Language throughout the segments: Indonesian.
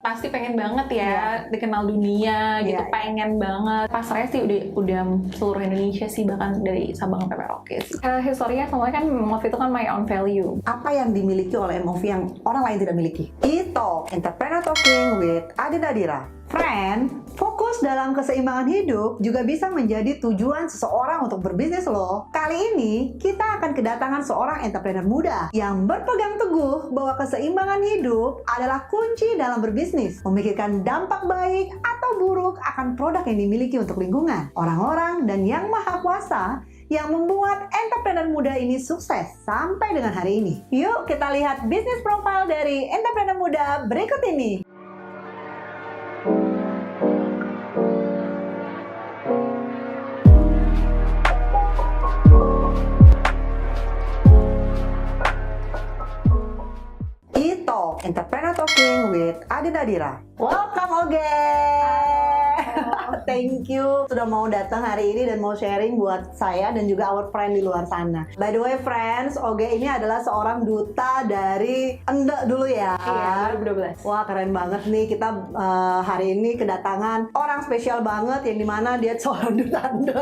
pasti pengen banget ya dikenal dunia gitu, pengen banget. Pasarnya sih udah seluruh Indonesia sih, bahkan dari Sabang sampai Merauke sih. Historinya semuanya kan MOV itu kan my own value. Apa yang dimiliki oleh MOV yang orang lain tidak miliki? Itu Entrepreneur Talking with Adi Nadira. Friend, fokus dalam keseimbangan hidup juga bisa menjadi tujuan seseorang untuk berbisnis loh. Kali ini kita akan kedatangan seorang entrepreneur muda yang berpegang teguh bahwa keseimbangan hidup adalah kunci dalam berbisnis, memikirkan dampak baik atau buruk akan produk yang dimiliki untuk lingkungan, orang-orang, dan yang maha kuasa yang membuat entrepreneur muda ini sukses sampai dengan hari ini. Yuk kita lihat bisnis profile dari entrepreneur muda berikut ini. Entrepreneur Talking with Adi Nadira. Welcome Oge. Thank you sudah mau datang hari ini dan mau sharing buat saya dan juga our friend di luar sana. By the way friends, Oge ini adalah seorang duta dari Ende dulu ya. Iya, 2012. Wah keren banget nih, kita hari ini kedatangan orang spesial banget yang dimana dia seorang duta Ende.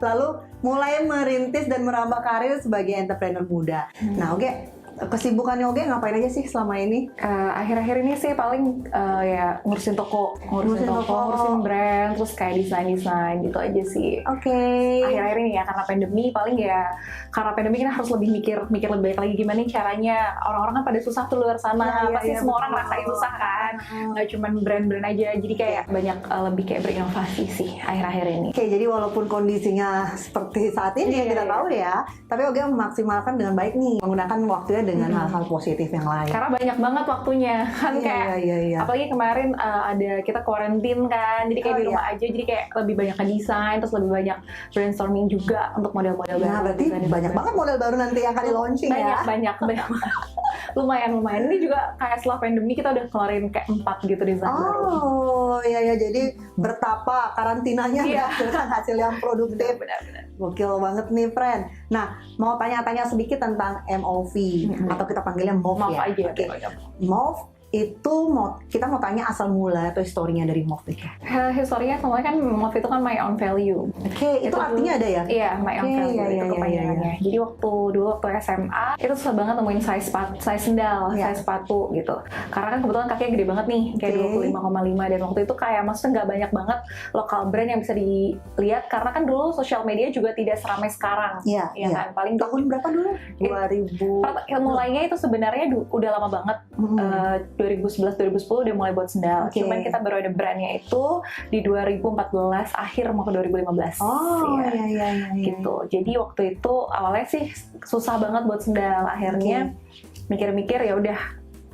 Lalu mulai merintis dan merambah karir sebagai entrepreneur muda. Nah Oge, kesibukannya Oge ngapain aja sih selama ini? Akhir-akhir ini sih paling ya ngurusin toko, ngurusin brand, terus kayak desain gitu aja sih. Oke. Akhir-akhir ini ya karena pandemi, paling ya karena pandemi kita harus lebih mikir lebih baik lagi gimana nih caranya. Orang-orang kan pada susah tuh luar sana, pasti semua orang ngerasain susah kan. Nggak cuma brand-brand aja, jadi kayak banyak lebih kayak berinovasi sih akhir-akhir ini. Oke, jadi walaupun kondisinya seperti saat ini kita tahu ya, tapi Oge memaksimalkan dengan baik nih, menggunakan waktunya dengan hal-hal positif yang lain. Karena banyak banget waktunya kan, apalagi kemarin ada kita quarantine kan, jadi kayak di rumah aja, jadi kayak lebih banyak desain, terus lebih banyak brainstorming juga untuk model-model baru. Nah berarti banyak banget model baru nanti yang akan di launching ya? Banyak lumayan. Ini juga kayak setelah pandemi kita udah keluarin kayak 4 gitu desain baru. Oh iya, jadi bertapa karantinanya menghasilkan hasil yang produktif. Benar. Gokil banget nih friend. Nah mau tanya-tanya sedikit tentang MOV atau kita panggilnya MOV ya. Aja. Okay. MOV itu kita mau tanya asal mula atau historinya dari MOV itu. Historinya semuanya kan MOV itu kan my own value. Oke, itu artinya ada ya? Iya, my own value itu kepanjangannya. Jadi waktu SMA itu susah banget nemuin size sendal, size sepatu gitu. Karena kan kebetulan kakinya gede banget nih, kayak 25,5, dan waktu itu kayak maksudnya nggak banyak banget lokal brand yang bisa dilihat karena kan dulu sosial media juga tidak seramai sekarang. Iya. Kan? Paling tahun berapa dulu? 2000. Mulainya itu sebenarnya udah lama banget. 2011-2010 udah mulai buat sendal. Cuman kita baru ada brandnya itu di 2014 akhir mau ke 2015. Iya. Gitu. Jadi waktu itu awalnya sih susah banget buat sendal. Akhirnya mikir-mikir ya udah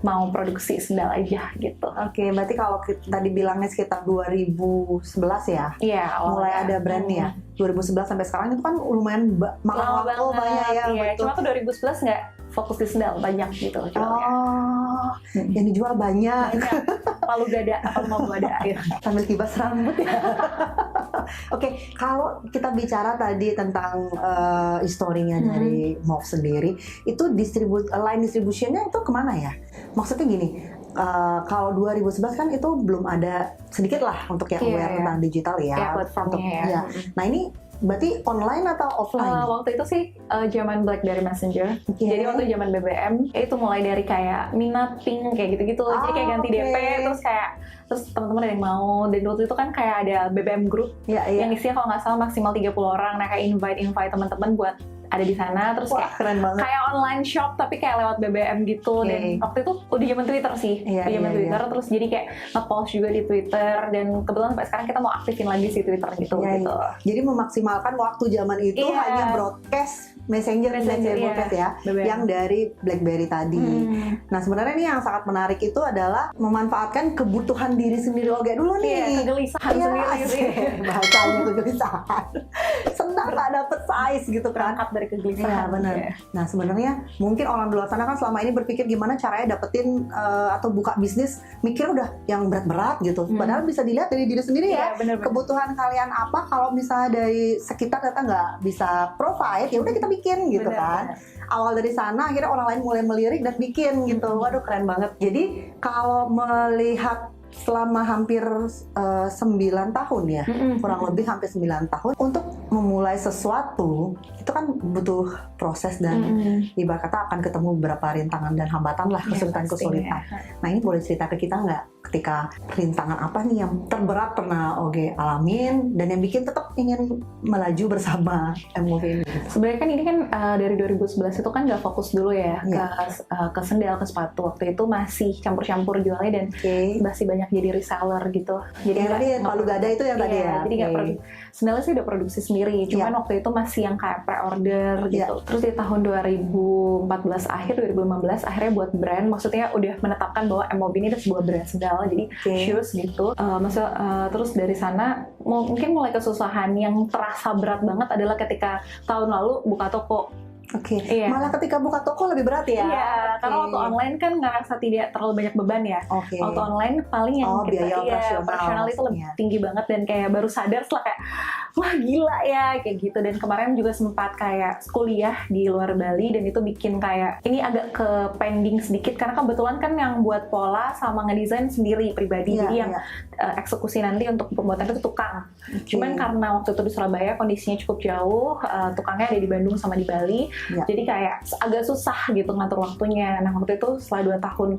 mau produksi sendal aja gitu. Oke, berarti kalau tadi bilangnya sekitar 2011 ya? Iya, mulai ada brandnya. 2011 sampai sekarang itu kan lumayan makan waktu banyak ya. Iya, cuma tuh 2011 nggak fokus di sendal, banyak gitu jualnya. Yang dijual banyak. Palu gada, apa mau gada air. Sambil kibas rambut ya. Oke, kalau kita bicara tadi tentang historinya dari MOV sendiri, itu line distributionnya itu kemana ya? Maksudnya gini, kalau 2011 kan itu belum ada, sedikit lah untuk yang aware tentang digital ya. Iya, platformnya ya. Nah ini berarti online atau offline? Waktu itu sih zaman BlackBerry Messenger. Jadi waktu zaman BBM itu mulai dari kayak minat, ping, kayak gitu-gitu. Jadi kayak ganti DP, terus teman-teman ada yang mau. Dan waktu itu kan kayak ada BBM group yang isinya kalau nggak salah maksimal 30 orang. Nah kayak invite teman-teman buat ada di sana, terus keren banget. Kayak online shop tapi kayak lewat BBM gitu. Dan waktu itu udah zaman Twitter sih, Twitter, terus jadi kayak nge-post juga di Twitter, dan kebetulan sampai sekarang kita mau aktifin lagi si Twitter gitu. Jadi memaksimalkan waktu zaman itu hanya broadcast Messenger ya, yang dari BlackBerry tadi. Nah sebenarnya ini yang sangat menarik itu adalah memanfaatkan kebutuhan diri sendiri Oge dulu nih. Kegelisahan sendiri sih. Bahasanya kegelisahan. Senang nggak dapet size gitu kan. Berangkat dari kegelisahan. Iya benar. Nah sebenarnya mungkin orang di luar sana kan selama ini berpikir gimana caranya dapetin atau buka bisnis, mikir udah yang berat-berat gitu. Padahal bisa dilihat dari diri sendiri ya. Bener. Kebutuhan kalian apa, kalau misalnya dari sekitar ternyata nggak bisa provide, ya udah kita bikin gitu kan. Awal dari sana akhirnya orang lain mulai melirik dan bikin gitu. Waduh keren banget. Jadi kalau melihat selama hampir 9 tahun ya, kurang lebih hampir 9 tahun untuk memulai sesuatu itu kan butuh proses dan ibarat kata akan ketemu beberapa rintangan dan hambatan lah, kesulitan-kesulitan. Nah ini boleh cerita ke kita nggak ketika rintangan apa nih yang terberat pernah Oge alamin dan yang bikin tetap ingin melaju bersama MOV ini? Sebenarnya kan ini kan dari 2011 itu kan nggak fokus dulu ya ke sendal, ke sepatu. Waktu itu masih campur-campur jualnya dan masih banyak jadi reseller gitu. Jadi yang tadi Palu Gada itu yang tadi ya? Jadi nggak sendalnya sih udah produksi sendiri, cuman waktu itu masih yang kayak pre-order gitu. Terus di tahun 2014 akhir, 2015 akhirnya buat brand, maksudnya udah menetapkan bahwa MOV ini adalah sebuah brand sendal, jadi shoes gitu. Terus dari sana mungkin mulai kesusahan yang terasa berat banget adalah ketika tahun lalu buka toko. Malah ketika buka toko lebih berat ya? Iya, karena waktu online kan ngerasa tidak terlalu banyak beban ya. Waktu online paling yang kita operasional itu lebih tinggi banget dan kayak baru sadar setelah kayak wah gila ya kayak gitu. Dan kemarin juga sempat kayak kuliah di luar Bali dan itu bikin kayak ini agak ke pending sedikit karena kebetulan kan yang buat pola sama ngedesain sendiri pribadi. Jadi yang eksekusi nanti untuk pembuatan itu tukang. Cuman karena waktu itu di Surabaya kondisinya cukup jauh, tukangnya ada di Bandung sama di Bali. Jadi kayak agak susah gitu ngatur waktunya. Nah waktu itu setelah 2 tahun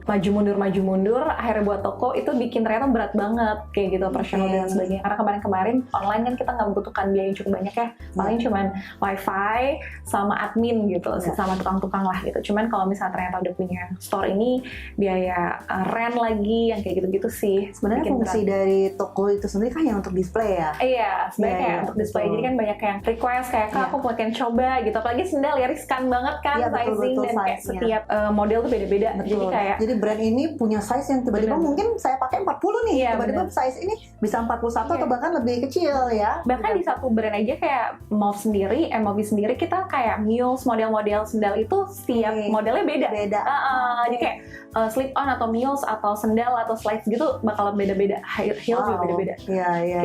maju mundur, akhirnya buat toko itu bikin ternyata berat banget kayak gitu operasional dan sebagainya. Karena kemarin online kan kita nggak membutuhkan biaya yang cukup banyak ya, paling cuman wifi sama admin gitu, sama tukang-tukang lah gitu. Cuman kalau misalnya ternyata udah punya store ini biaya rent lagi yang kayak gitu-gitu sih. Sebenarnya fungsi dari toko itu sendiri kan yang untuk display ya? Iya, sebenarnya kayak untuk display. Jadi kan banyak yang request kayak Kak aku pengen coba gitu. Apalagi sendal ya riskan banget kan sizing dan kayak setiap model tuh beda-beda. Jadi brand ini punya size yang tiba-tiba mungkin saya pakai 40 nih, tiba-tiba size ini bisa 41 atau bahkan lebih kecil ya. Bahkan di satu brand aja kayak MOV sendiri kita kayak Mules model-model sendal itu setiap modelnya beda. Jadi kayak slip on atau Mules atau sendal atau slides gitu bakalan beda-beda. Heel juga beda-beda. Iya.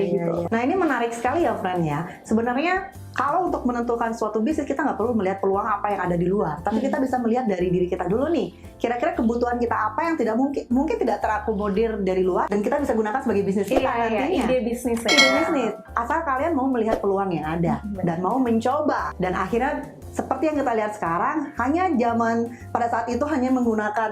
Nah ini menarik sekali ya friend ya. Sebenarnya kalau untuk menentukan suatu bisnis kita nggak perlu melihat peluang apa yang ada di luar, tapi kita bisa melihat dari diri kita dulu nih. Kira-kira kebutuhan kita apa yang tidak mungkin tidak terakomodir dari luar dan kita bisa gunakan sebagai bisnis kita nantinya. Ide bisnis. Asal kalian mau melihat peluang yang ada dan mau mencoba. Dan akhirnya seperti yang kita lihat sekarang, hanya pada saat itu hanya menggunakan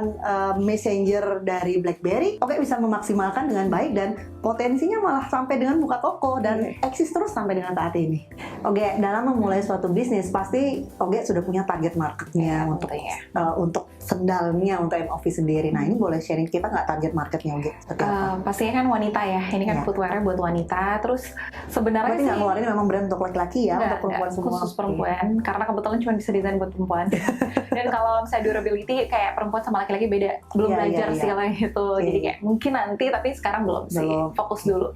messenger dari BlackBerry, Oge bisa memaksimalkan dengan baik dan potensinya malah sampai dengan buka toko dan eksis terus sampai dengan saat ini. Oge, dalam memulai suatu bisnis pasti Oge sudah punya target marketnya untuk sendalnya, untuk MOV sendiri. Nah ini boleh sharing kita nggak target marketnya Oge? Pastinya kan wanita ya, ini kan footwear-nya buat wanita. Terus sebenarnya berarti nggak ngeluarin memang brand untuk laki-laki ya, untuk perempuan semua? Khusus perempuan, karena kebetulan cuma bisa desain buat perempuan. Dan kalau misalnya durability kayak perempuan sama laki-laki beda, belum belajar segalanya itu. Jadi kayak mungkin nanti, tapi sekarang belum sih, fokus dulu.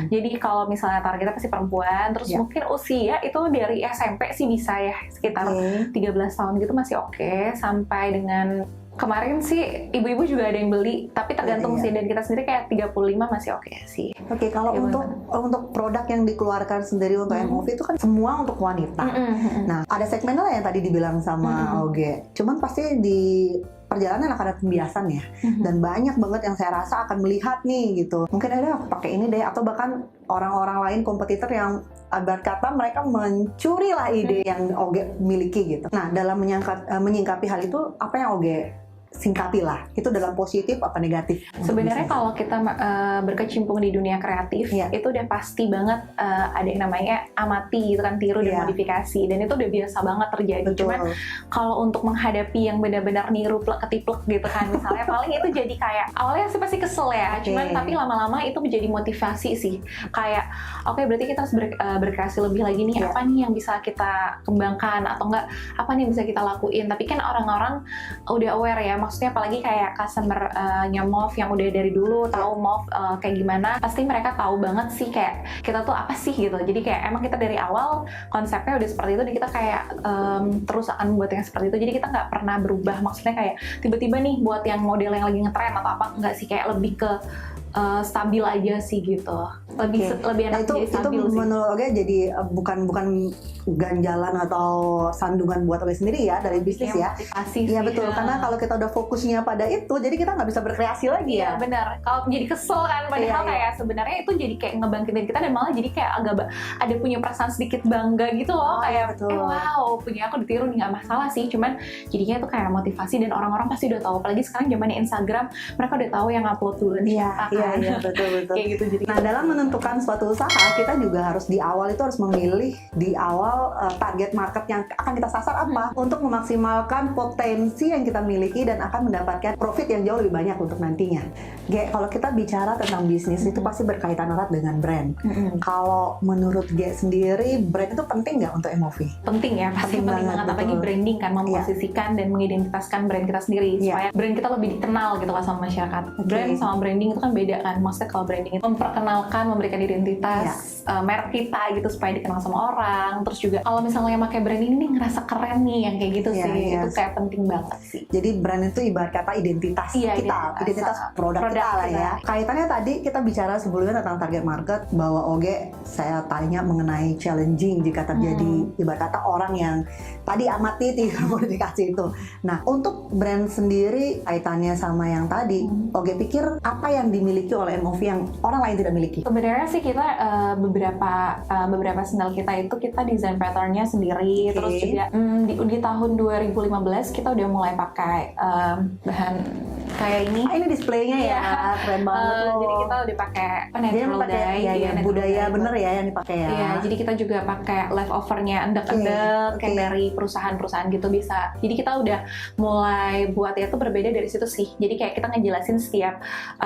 Jadi kalau misalnya targetnya pasti perempuan, terus mungkin usia itu dari SMP sih bisa ya, sekitar 13 tahun gitu masih oke, sampai dengan kemarin sih ibu-ibu juga ada yang beli, tapi tergantung sih, dan kita sendiri kayak 35 masih oke sih. Kalau untuk produk yang dikeluarkan sendiri untuk MOV itu kan semua untuk wanita. Nah, ada segmen lah yang tadi dibilang sama Oge. Cuman pasti di perjalanan akan ada pembiasan ya, dan banyak banget yang saya rasa akan melihat nih gitu. Mungkin ada aku pakai ini deh, atau bahkan orang-orang lain kompetitor yang ibarat kata mereka mencuri lah ide yang Oge miliki gitu. Nah, dalam menyingkapi hal itu, apa yang Oge singkapi lah, itu dalam positif apa negatif? Sebenarnya kalau kita berkecimpung di dunia kreatif, itu udah pasti banget ada yang namanya amati gitu kan, tiru dan modifikasi, dan itu udah biasa banget terjadi. Cuman kalau untuk menghadapi yang benar-benar niru ketiplek gitu kan, misalnya paling itu jadi kayak awalnya sih pasti kesel ya, cuman tapi lama-lama itu menjadi motivasi sih. Kayak oke, berarti kita harus berkreasi lebih lagi nih, apa nih yang bisa kita kembangkan atau enggak, apa nih yang bisa kita lakuin. Tapi kan orang-orang udah aware ya, maksudnya apalagi kayak customer-nya MOV yang udah dari dulu tahu MOV kayak gimana, pasti mereka tahu banget sih kayak kita tuh apa sih gitu. Jadi kayak emang kita dari awal konsepnya udah seperti itu, dan kita kayak terus akan membuat yang seperti itu. Jadi kita nggak pernah berubah, maksudnya kayak tiba-tiba nih buat yang model yang lagi ngetren atau apa, nggak sih, kayak lebih ke stabil aja sih gitu. Lebih enak itu jadi stabil sih. menurut Oge jadi bukan ganjalan atau sandungan buat Oge sendiri ya dari bisnis ya. Motivasi Iya sih. betul, karena kalau kita udah fokusnya pada itu, jadi kita nggak bisa berkreasi lagi Iya ya. benar. Kalau jadi kesel kan, padahal kayak sebenarnya itu jadi kayak ngebangkitin kita dan malah jadi kayak agak ada punya perasaan sedikit bangga gitu loh. Kayak wow punya aku ditiru nih, nggak masalah sih. Cuman jadinya itu kayak motivasi dan orang-orang pasti udah tahu. Apalagi sekarang zamannya Instagram, mereka udah tahu yang upload dulu nih. Iya betul. Kayak gitu jadi. Nah dalam menentukan suatu usaha, kita juga harus di awal itu harus memilih di awal target market yang akan kita sasar apa untuk memaksimalkan potensi yang kita miliki dan akan mendapatkan profit yang jauh lebih banyak untuk nantinya. Kalau kita bicara tentang bisnis itu pasti berkaitan erat dengan brand. Kalau menurut Ge sendiri, brand itu penting nggak untuk MOV? Penting ya, pasti penting banget. Apalagi branding kan, memposisikan dan mengidentitaskan brand kita sendiri supaya brand kita lebih dikenal gitu lah sama masyarakat. Brand sama branding itu kan beda kan. Maksudnya kalau branding itu memperkenalkan, memberikan identitas merek kita gitu supaya dikenal sama orang. Terus juga kalau misalnya pakai brand ini nih ngerasa keren nih yang kayak gitu sih. Itu kayak penting banget sih. Jadi brand itu ibarat kata identitas kita, identitas produk kita lah ya. Kaitannya tadi kita bicara sebelumnya tentang target market, bahwa Oge saya tanya mengenai challenging jika terjadi ibarat kata orang yang tadi amati tidak komunikasi itu. Nah untuk brand sendiri kaitannya sama yang tadi, Oge pikir apa yang dimiliki oleh MOV yang orang lain tidak miliki? Sebenarnya sih kita beberapa sandal kita itu kita desain patternnya sendiri. Terus juga di tahun 2015 kita udah mulai pakai bahan kayak ini. Ini displaynya ya, keren banget loh. Jadi kita udah pakai natural dye, budaya bener ya yang dipakai ya. Iya, jadi kita juga pakai leftovernya endek-endek kayak dari perusahaan-perusahaan gitu bisa. Jadi kita udah mulai buat itu berbeda dari situ sih. Jadi kayak kita ngejelasin setiap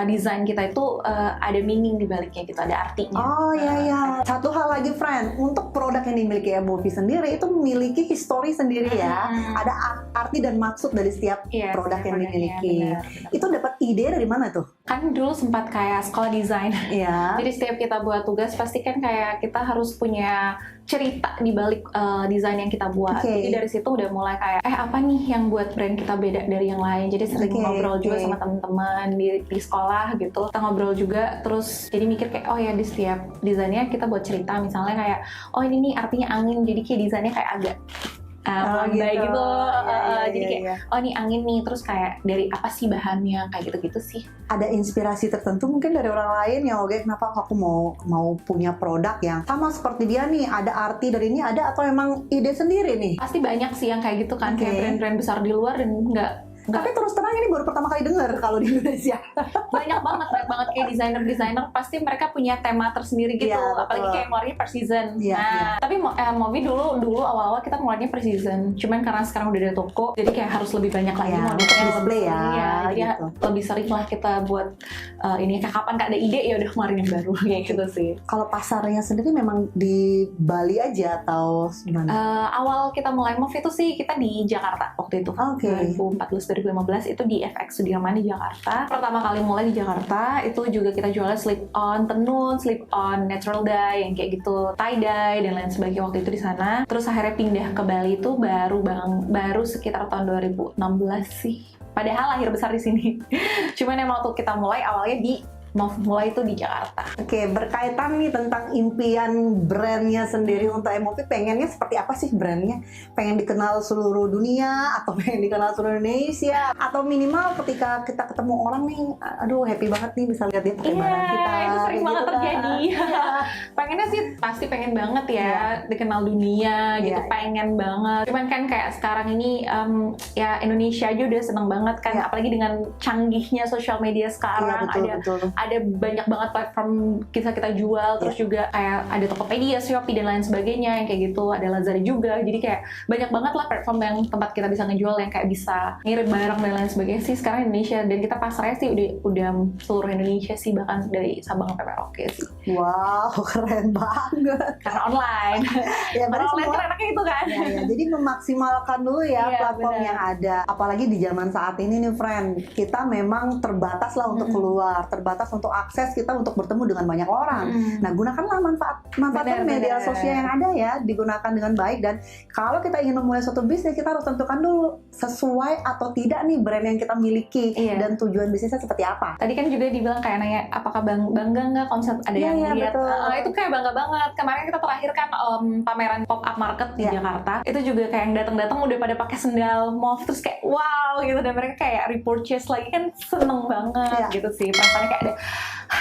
desain kita itu ada meaning di baliknya gitu, ada artinya. Oh iya. Satu hal lagi friend, untuk produk yang dimiliki MOV sendiri itu memiliki histori sendiri ya. Ada arti dan maksud dari setiap produk yang dimiliki. Benar. Itu dapat ide dari mana tuh? Kan dulu sempat kayak sekolah desain. Iya. Jadi setiap kita buat tugas pasti kan kayak kita harus punya cerita di balik desain yang kita buat. Jadi dari situ udah mulai kayak apa nih yang buat brand kita beda dari yang lain. Jadi sering ngobrol juga sama teman-teman di sekolah gitu. Kita ngobrol juga terus jadi mikir kayak oh ya di setiap desainnya kita buat cerita, misalnya kayak oh ini nih artinya angin, jadi kayak desainnya kayak agak melandai gitu. Jadi kayak oh ini angin nih, terus kayak dari apa sih bahannya, kayak gitu-gitu sih. Ada inspirasi tertentu mungkin dari orang lain yang oke kenapa aku mau punya produk yang sama seperti dia nih, ada arti dari ini ada, atau emang ide sendiri nih? Pasti banyak sih yang kayak gitu kan, kayak brand-brand besar di luar dan nggak. Tapi terus terang ini baru pertama kali dengar kalau di Indonesia. banyak banget kayak desainer pasti mereka punya tema tersendiri gitu. Apalagi kayak keluarnya per season. Tapi Movi dulu awal-awal kita keluarnya per season. Cuman karena sekarang udah ada toko, jadi kayak harus lebih banyak lagi modelnya, display ya. Jadi lebih sering lah kita buat ini kayak kapan ada ide ya udah keluarin yang baru kayak gitu sih. Kalau pasarnya sendiri memang di Bali aja atau gimana? Awal kita mulai Move itu sih kita di Jakarta waktu itu. 2014 itu di FX Sudirman di Jakarta. Pertama kali mulai di Jakarta itu juga kita jualnya slip on tenun, slip on natural dye yang kayak gitu, tie dye dan lain sebagainya waktu itu di sana. Terus akhirnya pindah ke Bali itu baru sekitar tahun 2016 sih. Padahal lahir besar di sini. Cuman emang waktu kita mulai awalnya mulai itu di Jakarta. Oke, berkaitan nih tentang impian brandnya sendiri untuk MOV, pengennya seperti apa sih brandnya? Pengen dikenal seluruh dunia atau pengen dikenal seluruh Indonesia? Atau minimal ketika kita ketemu orang nih, aduh happy banget nih bisa lihat dia pakai barang kita. Itu sering banget terjadi. Pengennya sih pasti pengen banget ya dikenal dunia gitu, pengen banget. Cuman kan kayak sekarang ini ya Indonesia aja udah seneng banget kan, apalagi dengan canggihnya sosial media sekarang. Ada banyak banget platform kita jual, terus juga kayak ada Tokopedia, Shopee dan lain sebagainya yang kayak gitu, ada Lazada juga, jadi kayak banyak banget lah platform yang tempat kita bisa ngejual yang kayak bisa ngirim barang dan lain sebagainya sih sekarang Indonesia, dan kita pasarnya sih udah seluruh Indonesia sih, bahkan dari Sabang sampai Merauke sih. Wow, keren banget. Karena online. Karena online kan enaknya itu kan. Jadi memaksimalkan dulu ya platform yang ada. Apalagi di zaman saat ini nih friend, kita memang terbatas lah untuk keluar, terbatas untuk akses kita untuk bertemu dengan banyak orang. Nah, gunakanlah manfaatkan media sosial yang ada ya, digunakan dengan baik. Dan kalau kita ingin memulai suatu bisnis, kita harus tentukan dulu sesuai atau tidak nih brand yang kita miliki dan tujuan bisnisnya seperti apa. Tadi kan juga dibilang kayak nanya apakah bangga nggak konsep ada yang lihat. Itu kayak bangga banget. Kemarin kita terakhir kan pameran pop up market di Jakarta. Itu juga kayak yang datang-datang udah pada pakai sendal mauve, terus kayak wow gitu, dan mereka kayak repurchase lagi, kan seneng banget gitu sih. Perasaannya kayak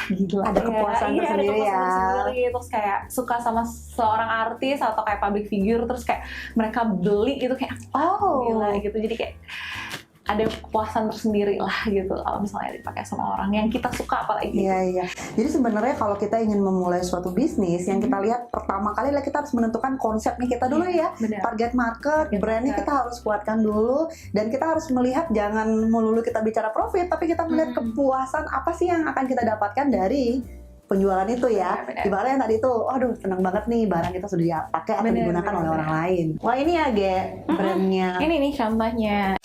gila, ada kepuasan tersendiri ya. Terus kayak suka sama seorang artis atau kayak public figure, terus kayak mereka beli gitu kayak gila gitu. Jadi kayak ada kepuasan tersendiri lah gitu kalau misalnya dipakai sama orang yang kita suka apalagi. Iya. Jadi sebenarnya kalau kita ingin memulai suatu bisnis, yang kita lihat pertama kali adalah kita harus menentukan konsepnya kita dulu ya. Target market, brandnya kita harus kuatkan dulu, dan kita harus melihat jangan melulu kita bicara profit, tapi kita melihat kepuasan apa sih yang akan kita dapatkan dari penjualan itu ya. Ibaratnya yang tadi tuh, aduh seneng banget nih barang kita sudah dipakai atau digunakan oleh orang lain. Wah ini ya Ge, brandnya. Ini nih contohnya.